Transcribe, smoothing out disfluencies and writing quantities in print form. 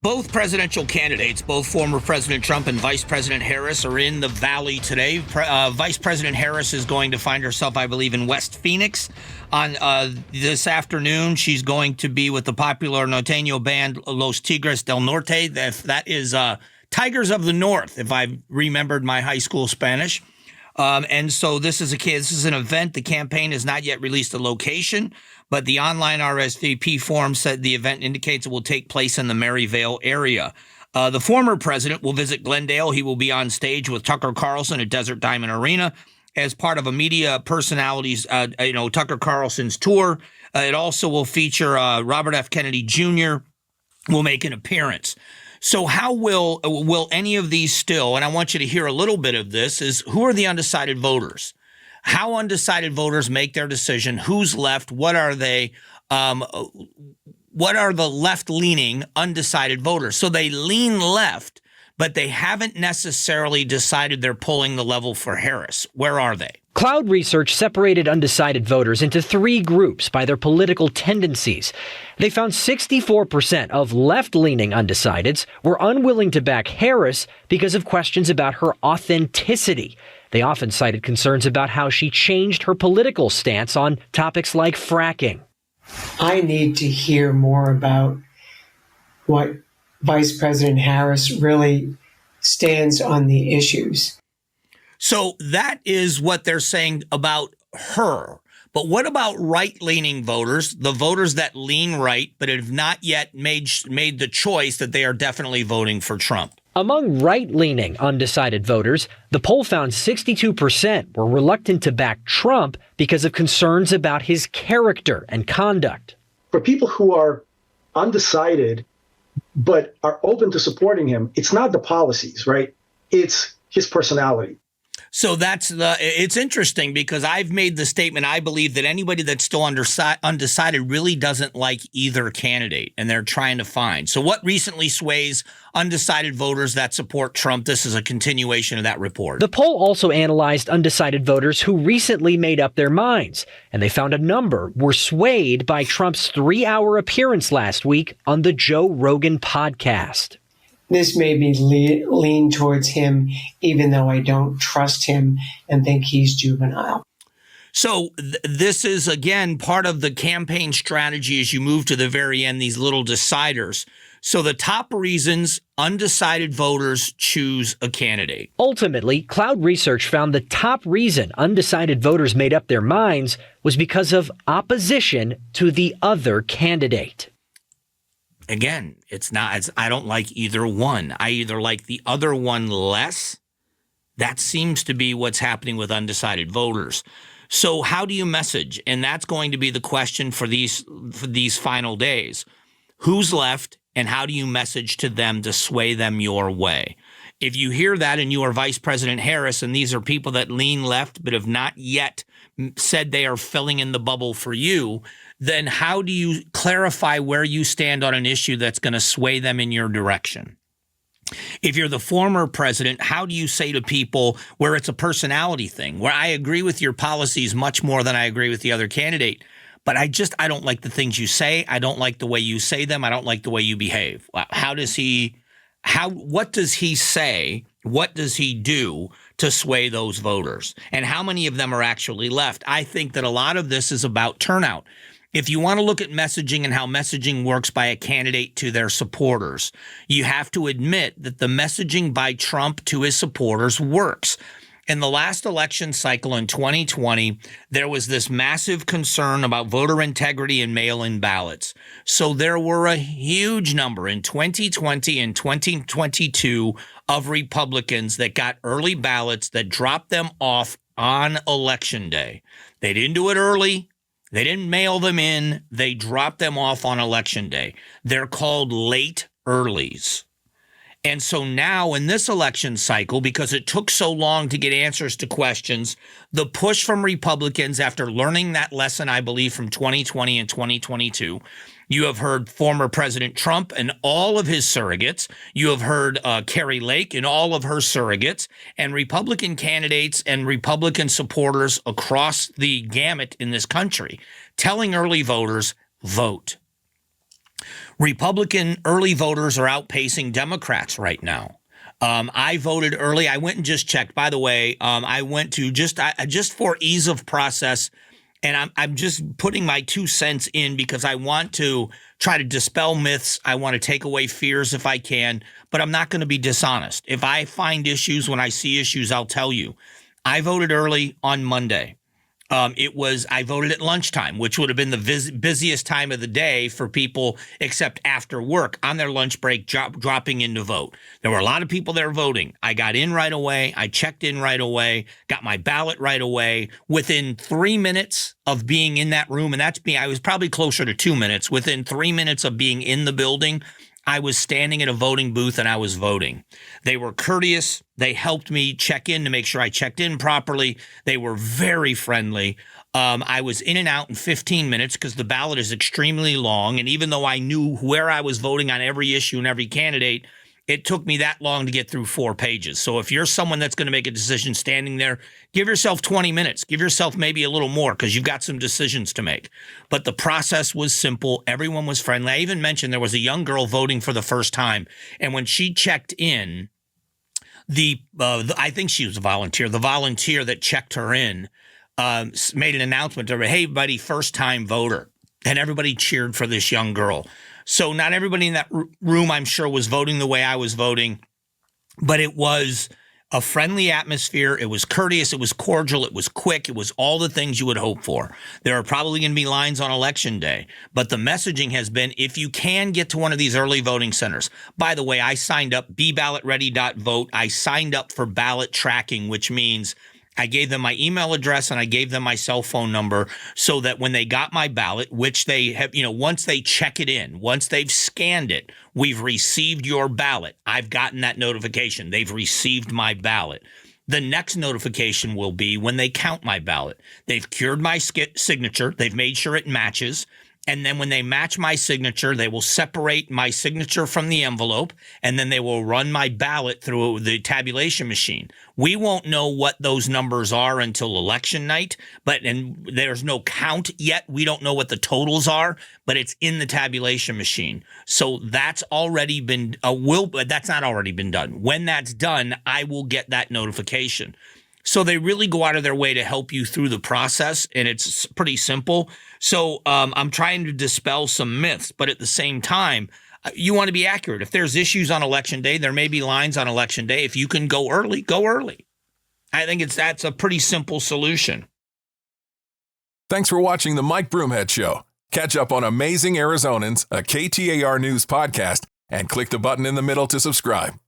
Both presidential candidates, both former President Trump and Vice President Harris, are in the Valley today. Vice President Harris is going to find herself, I believe, in West Phoenix on this afternoon. She's going to be with the popular norteño band Los Tigres del Norte. That is Tigers of the North, if I remembered my high school Spanish. And so this is an event. The campaign has not yet released a location, but the online RSVP form said the event indicates it will take place in the Maryvale area. The former president will visit Glendale. He will be on stage with Tucker Carlson at Desert Diamond Arena as part of a media personalities, Tucker Carlson's tour. It also will feature Robert F. Kennedy Jr. will make an appearance. So how will any of these still, and I want you to hear a little bit of this, is who are the undecided voters? How undecided voters make their decision? Who's left? What are they? What are the left-leaning undecided voters? So they lean left, but they haven't necessarily decided they're pulling the level for Harris. Where are they? Cloud Research separated undecided voters into three groups by their political tendencies. They found 64% of left-leaning undecideds were unwilling to back Harris because of questions about her authenticity. They often cited concerns about how she changed her political stance on topics like fracking. I need to hear more about what Vice President Harris really stands on the issues. So that is what they're saying about her. But what about right-leaning voters, the voters that lean right but have not yet made the choice that they are definitely voting for Trump? Among right-leaning undecided voters, the poll found 62% were reluctant to back Trump because of concerns about his character and conduct. For people who are undecided but are open to supporting him, it's not the policies, right? It's his personality. So it's interesting because I've made the statement, I believe that anybody that's still undecided really doesn't like either candidate, and they're trying to find. So what recently sways undecided voters that support Trump? This is a continuation of that report. The poll also analyzed undecided voters who recently made up their minds, and they found a number were swayed by Trump's 3-hour appearance last week on the Joe Rogan podcast. This made me lean towards him, even though I don't trust him and think he's juvenile. So this is, again, part of the campaign strategy as you move to the very end, these little deciders. So the top reasons undecided voters choose a candidate. Ultimately, Cloud Research found the top reason undecided voters made up their minds was because of opposition to the other candidate. Again, I don't like either one. I either like the other one less. That seems to be what's happening with undecided voters. So how do you message? And that's going to be the question for these final days. Who's left and how do you message to them to sway them your way? If you hear that and you are Vice President Harris and these are people that lean left but have not yet said they are filling in the bubble for you, then how do you clarify where you stand on an issue that's going to sway them in your direction? If you're the former president, how do you say to people where it's a personality thing, where I agree with your policies much more than I agree with the other candidate, but I don't like the things you say. I don't like the way you say them. I don't like the way you behave. What does he say? What does he do to sway those voters? And how many of them are actually left? I think that a lot of this is about turnout. If you want to look at messaging and how messaging works by a candidate to their supporters, you have to admit that the messaging by Trump to his supporters works. In the last election cycle in 2020, there was this massive concern about voter integrity and mail-in ballots. So there were a huge number in 2020 and 2022 of Republicans that got early ballots that dropped them off on Election Day. They didn't do it early. They didn't mail them in. They dropped them off on Election Day. They're called late earlies. And so now in this election cycle, because it took so long to get answers to questions, the push from Republicans after learning that lesson, I believe, from 2020 and 2022, you have heard former President Trump and all of his surrogates. You have heard Carrie Lake and all of her surrogates, and Republican candidates and Republican supporters across the gamut in this country telling early voters, vote. Republican early voters are outpacing Democrats right now. I voted early. I went and just checked. By the way, I went to just for ease of process, and I'm just putting my 2 cents in because I want to try to dispel myths. I want to take away fears if I can, but I'm not going to be dishonest. If I find issues, when I see issues, I'll tell you. I voted early on Monday. I voted at lunchtime, which would have been the busiest time of the day for people except after work on their lunch break, dropping in to vote. There were a lot of people there voting. I got in right away. I checked in right away, got my ballot right away. Within 3 minutes of being in that room, and that's me, I was probably closer to 2 minutes. Within 3 minutes of being in the building, I was standing at a voting booth and I was voting. They were courteous. They helped me check in to make sure I checked in properly. They were very friendly. I was in and out in 15 minutes because the ballot is extremely long. And even though I knew where I was voting on every issue and every candidate, it took me that long to get through 4 pages. So if you're someone that's going to make a decision standing there, give yourself 20 minutes. Give yourself maybe a little more because you've got some decisions to make. But the process was simple. Everyone was friendly. I even mentioned there was a young girl voting for the first time. And when she checked in, I think she was a volunteer. The volunteer that checked her in made an announcement to her, "Hey, buddy, first-time voter." And everybody cheered for this young girl. So not everybody in that room, I'm sure, was voting the way I was voting, but it was a friendly atmosphere. It was courteous. It was cordial. It was quick. It was all the things you would hope for. There are probably going to be lines on election day, but the messaging has been, if you can get to one of these early voting centers. By the way, I signed up, beballotready.vote. I signed up for ballot tracking, which means I gave them my email address and I gave them my cell phone number so that when they got my ballot, which they have, once they check it in, once they've scanned it, we've received your ballot. I've gotten that notification. They've received my ballot. The next notification will be when they count my ballot. They've cured my signature. They've made sure it matches. And then when they match my signature, they will separate my signature from the envelope, and then they will run my ballot through the tabulation machine. We won't know what those numbers are until election night, and there's no count yet. We don't know what the totals are, but it's in the tabulation machine. So that's already been that's not already been done. When that's done, I will get that notification. So they really go out of their way to help you through the process, and it's pretty simple. So I'm trying to dispel some myths, but at the same time, you want to be accurate. If there's issues on election day, there may be lines on election day. If you can go early, go early. I think that's a pretty simple solution. Thanks for watching the Mike Broomhead Show. Catch up on Amazing Arizonans, a KTAR News podcast, and click the button in the middle to subscribe.